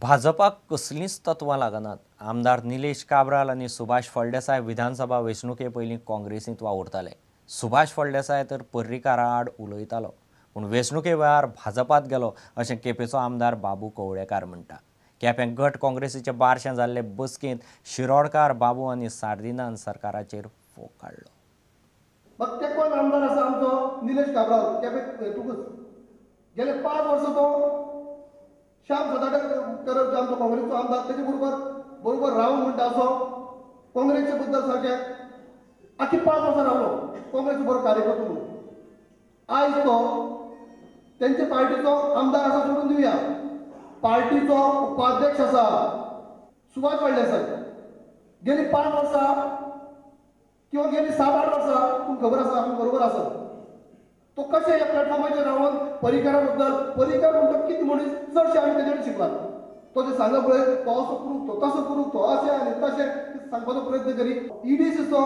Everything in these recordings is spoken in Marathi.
भाजपाक कसलीच तत्वां लागनात। आमदार निलेश काब्राल आणि सुभाष फळदेसाय विधानसभा वेंचणुके पयलीं काँग्रेसींत वावुरताले। सुभाष फळदेसाय तर पर्रीकारा आड उलयतालो, पूण वेंचणुके वेळार भाजपात गेलो अशें केपेंचो आमदार बाबू कवळेकार म्हणटा। केपें गट काँग्रेसीचे बारशें जाल्ले बसकेंत शिरोडकार बाबू आनी सार्दिनान सरकाराचेर फोग काडलो। मग ते कोण आमदार आसा आमचो निलेश काब्राल केपें तुकूच गेले 5 वर्सां तो श्याम सदाकर आमचो काँग्रेसचो आमदार तेजे बरोबर रावन म्हणटा असो काँग्रेसचे बद्दल सारकें आख्खी 5 वर्सां रावलो काँग्रेसचो बरो कार्यकर्तो म्हणून। आयज तो तेंचे पार्टीचो आमदार आसा सोडून दिवया, पार्टीचो उपाध्यक्ष आसा सुभाष फळदेसाय गेली 5 वर्सां किंवा गेली 7-8 वर्सां तुमकां खबर आसा आमी बरोबर आसा तो कशें ह्या प्लॅटफॉर्माचेर रावन पर्रीकारा बद्दल पर्रीकार म्हणटा कितें मनीस चडशे आमी तेजे कडेन शिकलात। तो जे सांगप पळय तो असो करूं तो तसो करूं तो अशें आनी तशें सांगपाचो प्रयत्न करी। ईडीसीचो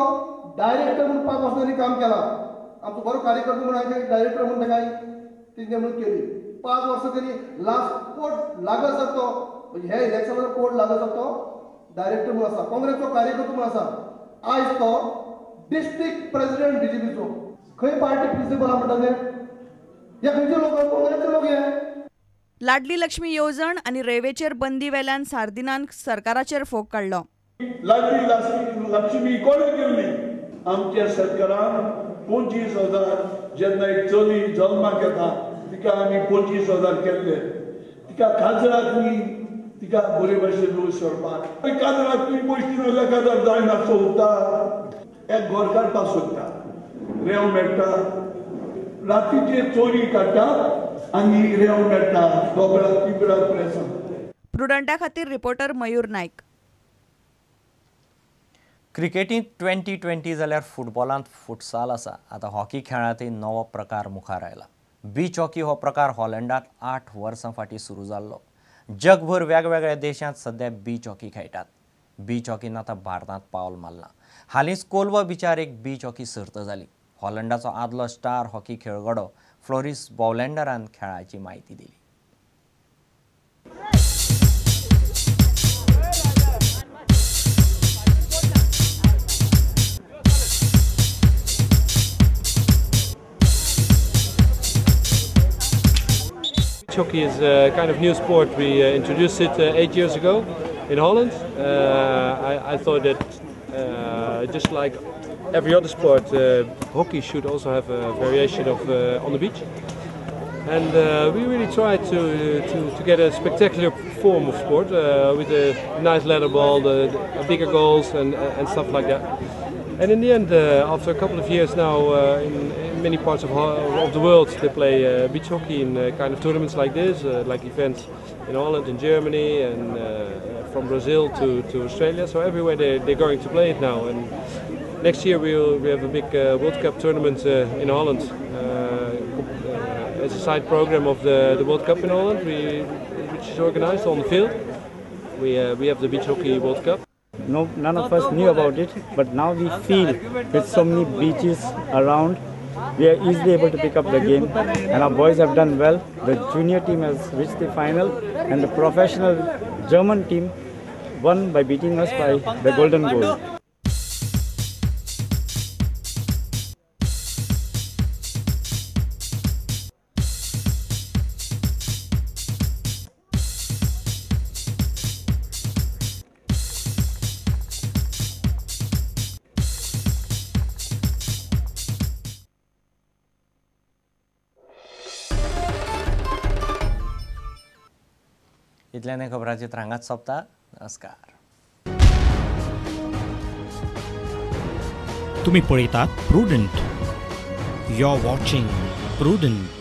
डायरेक्टर म्हणून 5 वर्सांनी काम केला, आमचो बरो कार्यकर्तो म्हणून हांवें डायरेक्टर म्हणटा काय ती नेमणूक केली। 5 वर्सां तरी लास्ट कोर्ट लागत जातो म्हणजे हे इलेक्शनाचो कोर्ट लागत जातो डायरेक्टर म्हणून आसा, काँग्रेसचो कार्यकर्तो म्हणून आसा। आयज तो डिस्ट्रिक्ट प्रेसिडेंट बीजेपीचो खंय पार्टी प्रिन्सिपल म्हणटा ते या खंयचे लोक काँग्रेसचे लोक हे। लाडली लक्ष्मी येवजण आणि रेवेचेर बंदी वेल्यान सार्दिनान सरकाराचेर फोग काडलो। लाडली लक्ष्मी कोणी केल्ली आमच्या सरकारान 25,000 जेन्ना एक चली जल्माक येता तिका आमी 25,000 केल्ले, तिका काजराक न्ही तिका बरे भाशेन लोक सोडपाक काजराक तुमी पयशे नासल्या काजार जायना सोदता एक घर काडपाक सोदता रेंव मेळटा रातीचे चोरी काडटा आनी रेंव मेळटा दोबळा तिबळा प्रेसां। प्रुडंटा खातीर रिपोर्टर मयूर नायक। क्रिकेटींत 2020 जाल्यार फुटबॉलांत फुटसाल आसा। आतां हॉकी खेळांतय नवो प्रकार मुखार आयला। बीच हॉकी हो प्रकार हॉलंडात 8 वर्सां फाटीं सुरू जाल्लो। जगभर वेगवेगळ्या देशांत सध्या बीच हॉकी खेळटात। बीच हॉकीन आतां भारतांत पावल मारलां। हालींच कोलवा बीचार एक बीच हॉकी सर्त जाली। हॉलंडाचो आदलो स्टार हॉकी खेळगडो फ्लोरिस बॉवलँडरान खेळाची माहिती दिली। Beach hockey is a kind of new sport. We introduced it 8 years ago in Holland. I thought that just like every other sport, hockey should also have a variation of on the beach. And we really tried to get a spectacular form of sport with a nice leather ball, bigger goals and stuff like that. And in the end, after a couple of years now, in many parts of the world, they play beach hockey in kind of tournaments like this, like events in Holland, in Germany, and from Brazil to Australia. So everywhere they're going to play it now. And next year we have a big World Cup tournament in Holland as a side program of the World Cup in Holland, which is organized on the field. We have the beach hockey World Cup. No, none of us knew about it, but now we feel with so many beaches around, we are easily able to pick up the game, and our boys have done well. The junior team has reached the final, and the professional German team won by beating us by the golden goal. इतल्याने खबरांची हांगाच सोंपता। नमस्कार। तुम्ही पळयतात prudent. You are watching prudent.